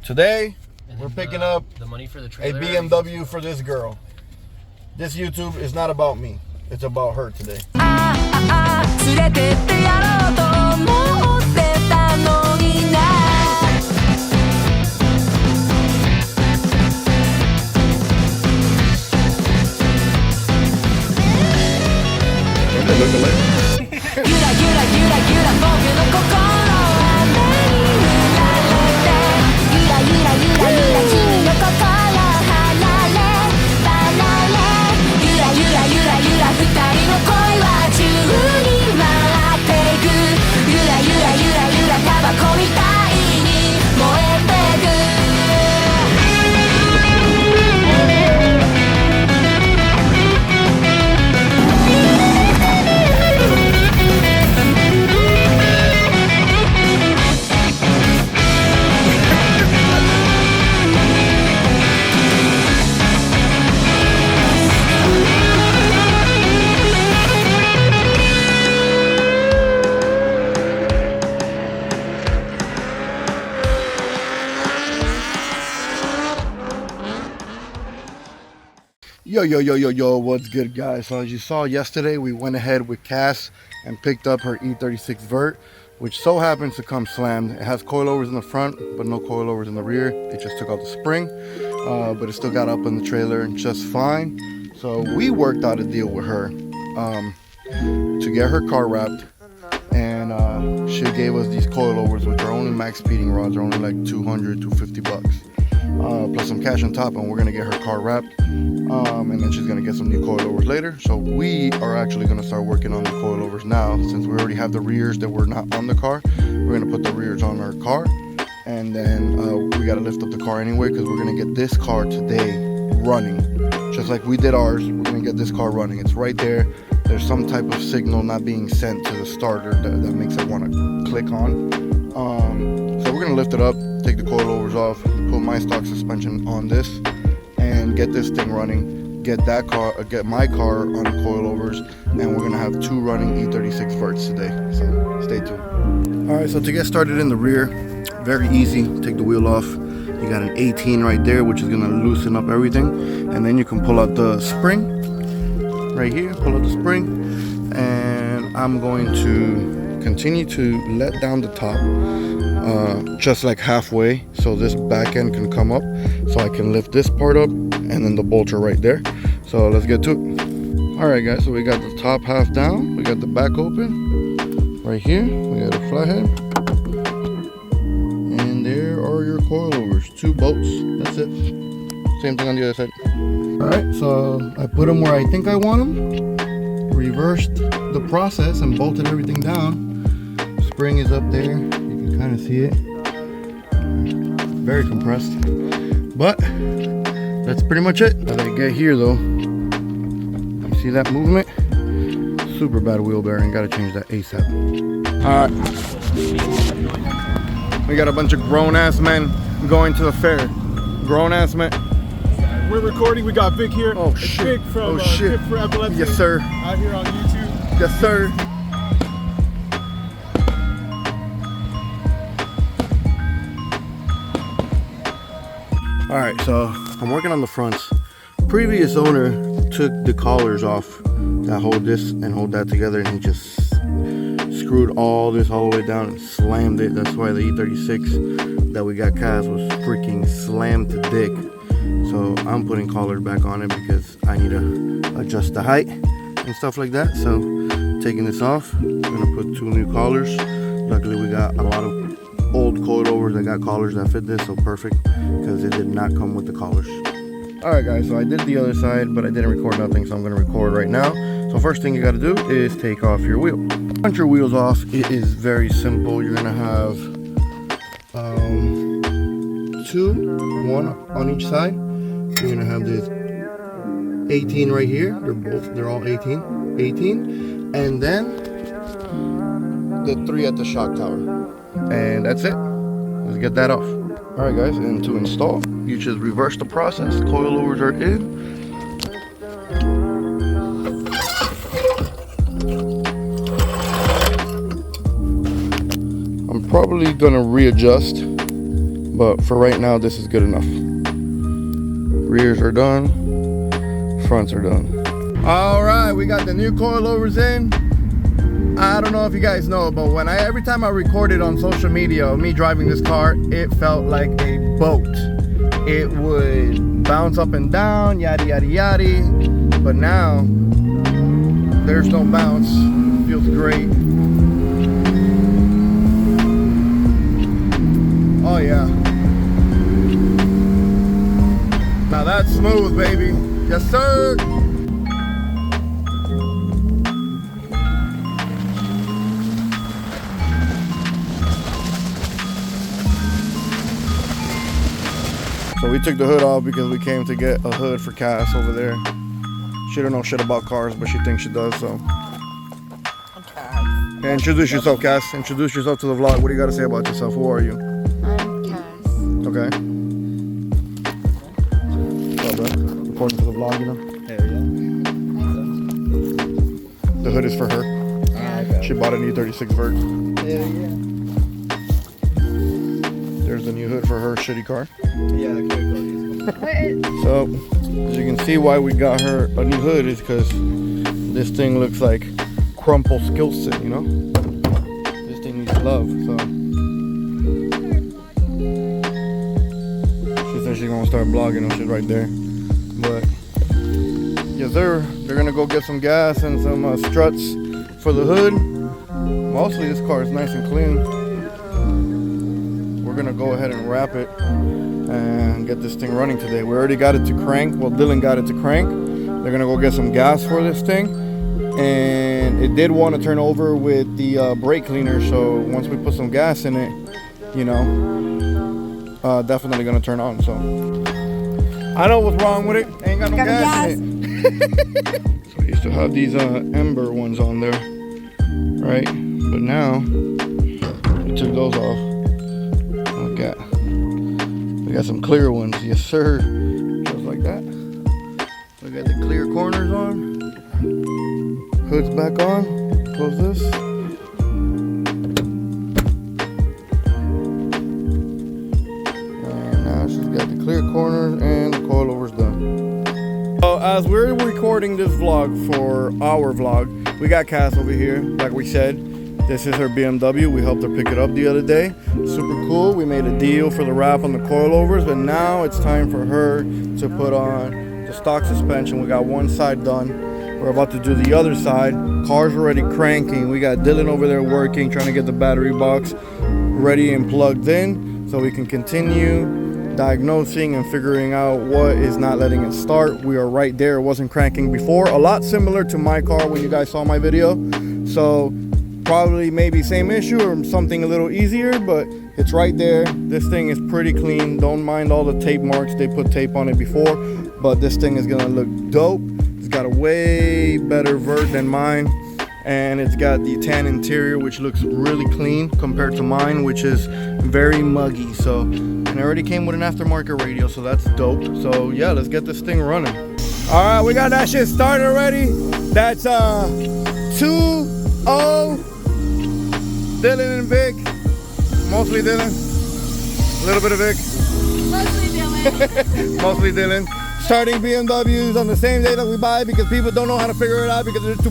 Today, we're picking up the money for the a trailer. BMW for this girl. This YouTube is not about me. It's about her today. Yo, what's good, guys? So as you saw yesterday, we went ahead with Cass and picked up her E36 vert, which so happens to come slammed. It has coilovers in the front, but no coilovers in the rear. They just took out the spring, but it still got up in the trailer just fine. So we worked out a deal with her to get her car wrapped, and she gave us these coilovers, which are only max speeding rods. They're only like 200, 250 bucks. Plus some cash on top, and we're gonna get her car wrapped, and then she's gonna get some new coilovers later. So we are actually gonna start working on the coilovers now, since we already have the rears that were not on the car. We're gonna put the rears on our car, and then we gotta lift up the car anyway, because we're gonna get this car today running just like we did ours. We're gonna get this car running. It's right there. There's some type of signal not being sent to the starter that makes it want to click on. So we're gonna lift it up, take the coilovers off, put my stock suspension on this, and get this thing running. Get my car on the coilovers, and we're gonna have two running E36 verts today. So stay tuned. All right, so to get started in the rear, very easy. Take the wheel off. You got an 18 right there, which is gonna loosen up everything, and then you can pull out the spring right here. Pull out the spring, and I'm going to continue to let down the top. Just like halfway, so this back end can come up, so I can lift this part up, and then the bolts are right there. So let's get to it. All right, guys, so we got the top half down, we got the back open right here, we got a flathead, and there are your coilovers, 2 bolts. That's it. Same thing on the other side. All right, so I put them where I think I want them, reversed the process and bolted everything down. Spring is up there, kind of see it, very compressed, but that's pretty much it. As I get here though, you see that movement? Super bad wheel bearing, gotta change that ASAP. All right, we got a bunch of grown-ass men going to the fair. Grown-ass men. We're recording, we got Vic here. Oh shit. Vic from Fit for Epilepsy. Yes sir. Out here on YouTube. Yes sir. All right, so I'm working on the fronts. Previous owner took the collars off that hold this and hold that together, and he just screwed all this all the way down and slammed it. That's why the E36 that we got cast was freaking slammed to dick. So I'm putting collars back on it because I need to adjust the height and stuff like that. So taking this off, I'm gonna put 2 new collars. Luckily we got a lot of old coilovers that got collars that fit this, so perfect, because it did not come with the collars. All right, guys, so I did the other side, but I didn't record nothing, so I'm going to record right now. So first thing you got to do is take off your wheel. Once your wheels off, it is very simple. You're going to have 2, 1 on each side. You're going to have this 18 right here. They're all 18, and then the 3 at the shock tower. And that's it. Let's get that off. All right, guys, and to install, you just reverse the process. Coilovers are in. I'm probably gonna readjust, but for right now this is good enough. Rears are done, fronts are done. All right, we got the new coilovers in. I don't know if you guys know, but every time I recorded on social media of me driving this car, it felt like a boat. It would bounce up and down, yada yada yada. But now there's no bounce. It feels great. Oh yeah. Now that's smooth, baby. Yes, sir. So we took the hood off because we came to get a hood for Cass over there. She don't know shit about cars, but she thinks she does, so. I'm Cass. Hey, introduce yourself, Cass. Introduce yourself to the vlog. What do you got to say about yourself? Who are you? I'm Cass. Okay. Well done. Reporting for the vlog, you know? Hell yeah. The hood is for her. Okay. She bought an E36 vert. Hell yeah. There's the new hood for her shitty car. Yeah, the clear So, as you can see why we got her a new hood is because this thing looks like crumple skillet, you know? This thing needs love, so. She said she's gonna start blogging and shit right there. But, yes sir, they're gonna go get some gas and some struts for the hood. Mostly this car is nice and clean. We're gonna go ahead and wrap it and get this thing running today. We already got it to crank. Well, Dylan got it to crank. They're gonna go get some gas for this thing, and it did want to turn over with the brake cleaner. So once we put some gas in it, you know, definitely gonna turn on. So I know what's wrong with it. Ain't got no gas in it. So I used to have these Ember ones on there, right? But now we took those off. Look at. We got some clear ones, yes sir. Just like that. We got the clear corners on. Hood's back on. Close this. And now she's got the clear corners and the coilovers done. So as we're recording this vlog for our vlog, we got Cass over here, like we said. This is her BMW. We helped her pick it up the other day. Super cool. We made a deal for the wrap on the coilovers, but now it's time for her to put on the stock suspension. We got one side done. We're about to do the other side. Car's already cranking. We got Dylan over there working, trying to get the battery box ready and plugged in so we can continue diagnosing and figuring out what is not letting it start. We are right there. It wasn't cranking before. A lot similar to my car when you guys saw my video. So probably maybe same issue or something a little easier, but it's right there. This thing is pretty clean. Don't mind all the tape marks. They put tape on it before, but this thing is gonna look dope. It's got a way better vert than mine, and it's got the tan interior, which looks really clean compared to mine, which is very muggy. So, and it already came with an aftermarket radio, so that's dope. So yeah, let's get this thing running. All right, we got that shit started already. That's 2-0. Dylan and Vic, mostly Dylan, a little bit of Vic. Mostly Dylan. Mostly Dylan. Starting BMWs on the same day that we buy because people don't know how to figure it out because they're too